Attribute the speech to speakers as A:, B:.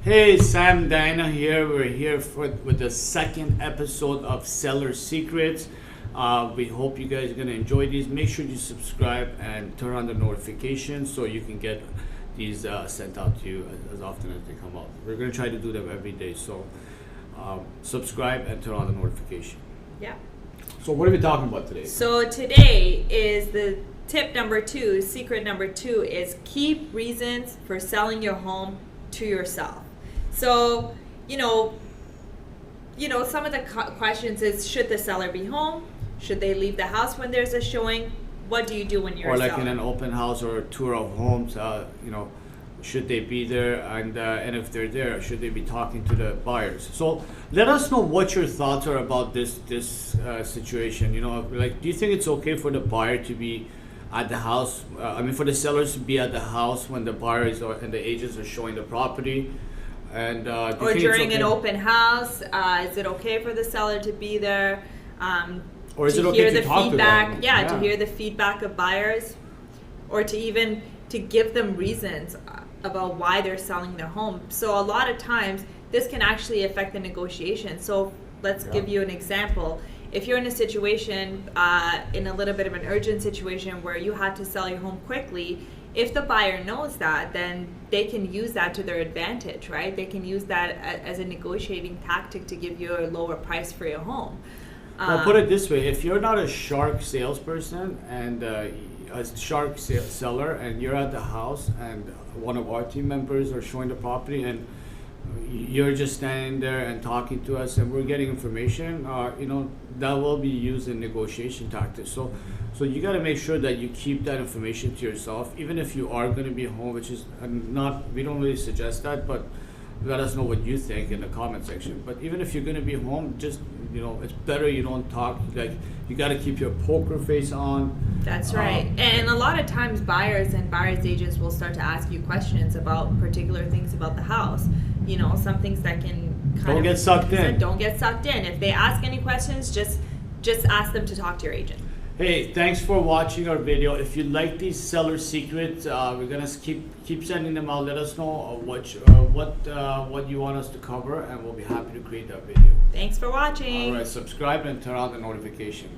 A: Hey, Sam Dana here. We're here with the second episode of Seller Secrets. We hope you guys are going to enjoy these. Make sure you subscribe and turn on the notifications so you can get these sent out to you as often as they come out. We're going to try to do them every day. So subscribe and turn on the notification.
B: Yeah.
A: So what are we talking about today?
B: So today is the tip number 2, secret number 2 is keep reasons for selling your home to yourself. So, some of the questions is, should the seller be home? Should they leave the house when there's a showing? What do you do when you're
A: or
B: a
A: like
B: seller?
A: in an open house or a tour of homes, should they be there, and if they're there, should they be talking to the buyers? So let us know what your thoughts are about this situation. Do you think it's okay for the buyer to be at the house? For the sellers to be at the house when the buyers and the agents are showing the property? And
B: or during an open house, is it okay for the seller to be there?
A: Or is
B: to
A: it okay
B: hear
A: to
B: the
A: talk
B: feedback?
A: to them?
B: Yeah, to hear the feedback of buyers, or to give them reasons about why they're selling their home. So a lot of times this can actually affect the negotiation. So let's give you an example. If you're in a situation, in a little bit of an urgent situation where you had to sell your home quickly, if the buyer knows that, then they can use that to their advantage, right? They can use that as a negotiating tactic to give you a lower price for your home.
A: Well, put it this way: if you're not a shark salesperson and a shark seller, and you're at the house, and one of our team members are showing the property, and you're just standing there and talking to us, and we're getting information, that will be used in negotiation tactics. So you got to make sure that you keep that information to yourself, even if you are going to be home, which is we don't really suggest that, but let us know what you think in the comment section. But even if you're going to be home, just, it's better you don't talk. Like, you got to keep your poker face on.
B: That's right. And a lot of times buyers and buyers agents will start to ask you questions about particular things about the house. Some things that can
A: don't get sucked in.
B: Don't get sucked in. If they ask any questions, just ask them to talk to your agent.
A: Hey, thanks for watching our video. If you like these seller secrets, we're gonna keep sending them out. Let us know what you want us to cover, and we'll be happy to create that video.
B: Thanks for watching.
A: All right, subscribe and turn on the notification.